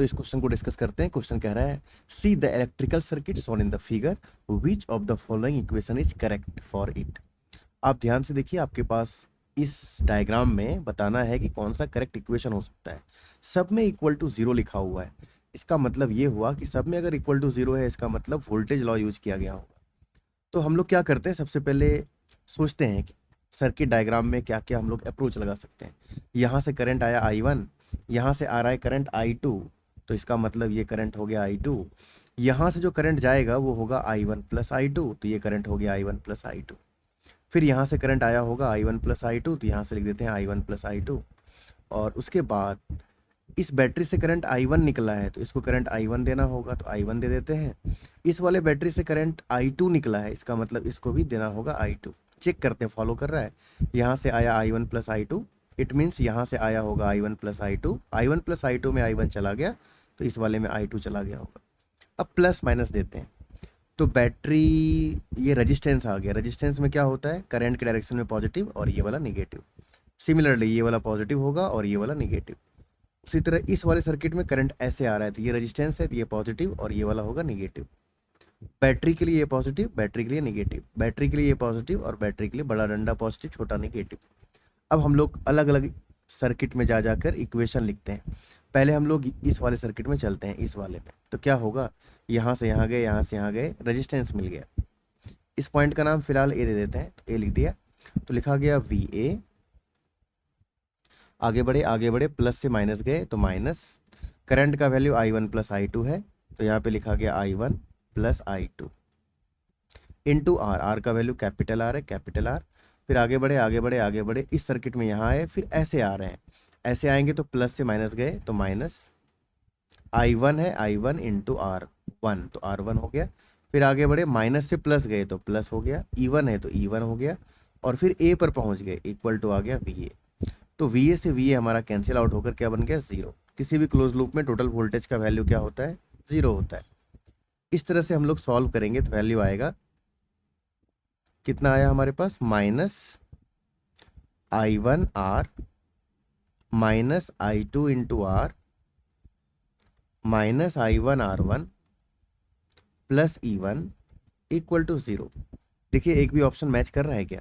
तो इस क्वेश्चन को डिस्कस करते हैं। क्वेश्चन कह रहा है see the electrical circuit shown in the figure which of the following equation is correct for it. आप ध्यान से देखिए, आपके पास इस डायग्राम में बताना है कि कौन सा करेक्ट इक्वेशन हो सकता है। सब में इक्वल टू जीरो लिखा हुआ है, इसका मतलब ये हुआ कि सब में अगर इक्वल टू जीरो है इसका मतलब वोल्टेज लॉ यूज किया गया होगा। तो हम लोग क्या करते हैं, सबसे पहले सोचते हैं कि सर्किट डायग्राम में क्या क्या हम लोग अप्रोच लगा सकते हैं। यहाँ से करंट आया I1, यहाँ से आ रहा है करंट I2, तो इसका मतलब ये करंट हो गया I2। यहाँ से जो करंट जाएगा वो होगा I1 प्लस I2, तो ये करंट हो गया I1 प्लस I2। फिर यहाँ से करंट आया होगा I1 प्लस I2, तो यहाँ से लिख देते हैं I1 प्लस I2। और उसके बाद इस बैटरी से करंट I1 निकला है तो इसको करंट I1 देना होगा, तो I1 दे देते हैं। इस वाले बैटरी से करंट I2 निकला है, इसका मतलब इसको भी देना होगा I2। चेक करते हैं फॉलो कर रहा है। यहाँ से आया I1 plus I2, it means यहाँ से आया होगा I1 plus I2। I1 plus I2 में I1 चला गया, तो इस वाले में I2 चला गया होगा। अब प्लस माइनस देते हैं, तो बैटरी ये रेजिस्टेंस आ गया। रेजिस्टेंस में क्या होता है, करंट के डायरेक्शन में पॉजिटिव और ये वाला निगेटिव। सिमिलरली ये वाला पॉजिटिव होगा और ये वाला निगेटिव। उसी तरह इस वाले सर्किट में करंट ऐसे आ रहा है, तो ये रेजिस्टेंस है, तो ये पॉजिटिव और ये वाला होगा निगेटिव। बैटरी के लिए ये पॉजिटिव, बैटरी के लिए निगेटिव, बैटरी के लिए ये पॉजिटिव और बैटरी के लिए बड़ा डंडा पॉजिटिव छोटा निगेटिव। अब हम लोग अलग अलग सर्किट में जा जाकर इक्वेशन लिखते हैं। पहले हम लोग इस वाले सर्किट में चलते हैं, इस वाले में। तो क्या होगा, यहाँ से यहाँ गए, यहाँ से यहाँ गए, रेजिस्टेंस मिल गया। इस पॉइंट का नाम फिलहाल ए दे देते हैं, तो ए लिख दिया, तो लिखा गया वी ए। आगे बढ़े, प्लस से माइनस गए तो माइनस। करंट का वैल्यू I1 प्लस I2 है, तो यहाँ पे लिखा गया I1 plus I2 into R. R का वैल्यू कैपिटल आर है, कैपिटल आर। फिर आगे बढ़े, इस सर्किट में यहाँ आए, फिर ऐसे आ रहे हैं। ऐसे आएंगे तो प्लस से माइनस गए तो माइनस। I1 है, I1 इंटू R1, तो R1 हो गया। फिर आगे बढ़े, माइनस से प्लस गए तो प्लस हो गया। E1 है तो E1 हो गया। और फिर ए पर पहुंच गए, इक्वल टू आ गया VA। तो VA से VA हमारा कैंसिल आउट होकर क्या बन गया, जीरो। किसी भी क्लोज लूप में टोटल वोल्टेज का वैल्यू क्या होता है, जीरो होता है। इस तरह से हम लोग सॉल्व करेंगे तो वैल्यू आएगा, कितना आया हमारे पास, minus I1 R minus I2 into R minus I1 R1 plus E1 equal to zero. देखिए एक भी ऑप्शन मैच कर रहा है क्या,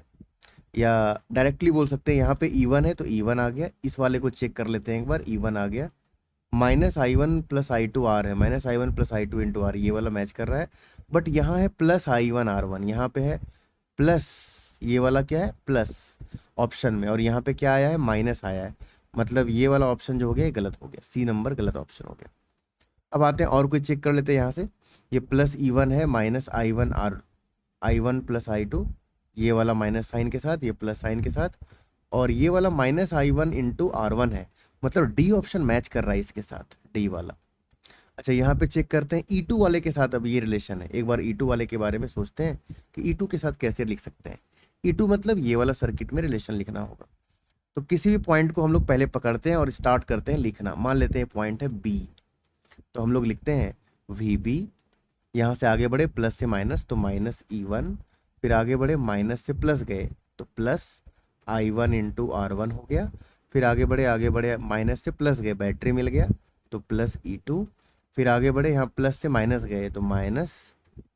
या डायरेक्टली बोल सकते हैं यहाँ पे E1 है तो E1 आ गया। इस वाले को चेक कर लेते हैं एक बार, E1 आ गया। Minus I1 plus I2 R है, minus I1 plus I2 into R, ये वाला मैच कर रहा है। बट यहाँ है प्लस I1 R1, यहाँ पे है प्लस, ये वाला क्या है प्लस ऑप्शन में, और यहाँ पे क्या आया है, माइनस आया है। मतलब ये वाला ऑप्शन जो हो गया ये गलत हो गया, सी नंबर गलत ऑप्शन हो गया। अब आते हैं और कोई चेक कर लेते हैं यहाँ से। ये प्लस E1 है, माइनस I1 प्लस I2, ये वाला माइनस साइन के साथ, ये प्लस साइन के साथ, और ये वाला माइनस I1 इंटू R1 है। मतलब डी ऑप्शन मैच कर रहा है इसके साथ, डी वाला। अच्छा यहाँ पे चेक करते हैं E2 वाले के साथ, अब ये रिलेशन है। एक बार E2 वाले के बारे में सोचते हैं कि E2 के साथ कैसे लिख सकते हैं। E2 मतलब ये वाला सर्किट में रिलेशन लिखना होगा। तो किसी भी पॉइंट को हम लोग पहले पकड़ते हैं और स्टार्ट करते हैं लिखना। मान लेते हैं पॉइंट है B, तो हम लोग लिखते हैं VB। यहाँ से आगे बढ़े प्लस से माइनस तो माइनस E1, फिर आगे बढ़े माइनस से प्लस गए तो प्लस I1 इंटू R1 हो गया। फिर आगे बढ़े माइनस से प्लस गए, बैटरी मिल गया तो प्लस E2। फिर आगे बढ़े, यहाँ प्लस से माइनस गए तो माइनस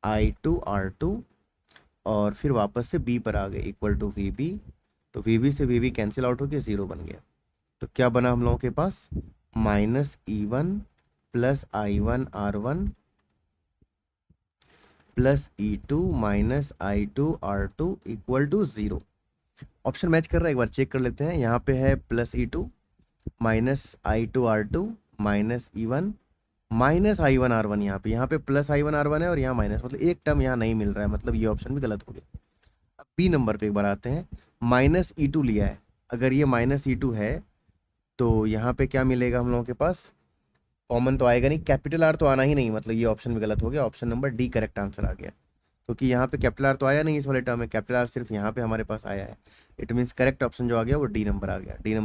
I2 R2, और फिर वापस से B पर आ गए, इक्वल टू VB। तो VB से VB कैंसिल आउट होकर जीरो बन गया। तो क्या बना हम लोगों के पास, minus E1 plus I1 R1 plus E2 minus I2 R2 equal to zero. Option match कर रहा है, एक बार चेक कर लेते हैं। यहाँ पे है plus E2 minus I2 R2 minus E1 minus I1 R1। यहाँ पे प्लस I1 R1 है और यहाँ माइनस, मतलब एक टर्म यहाँ नहीं मिल रहा है, मतलब ये ऑप्शन भी गलत हो गया। अब बी नंबर पे एक बार आते हैं। माइनस E2 लिया है, अगर ये माइनस E2 है तो यहाँ पे क्या मिलेगा हम लोगों के पास, कॉमन तो आएगा नहीं, कैपिटल आर तो आना ही नहीं, मतलब ये ऑप्शन भी गलत हो गया। Option number D correct answer आ गया, क्योंकि यहाँ पे कैपिटल आर तो आया नहीं इस वाले टर्म में, कैपिटल आर सिर्फ यहाँ पे हमारे पास आया है। इट मीन्स करेक्ट ऑप्शन जो आ गया वो डी नंबर आ गया, डी नंबर।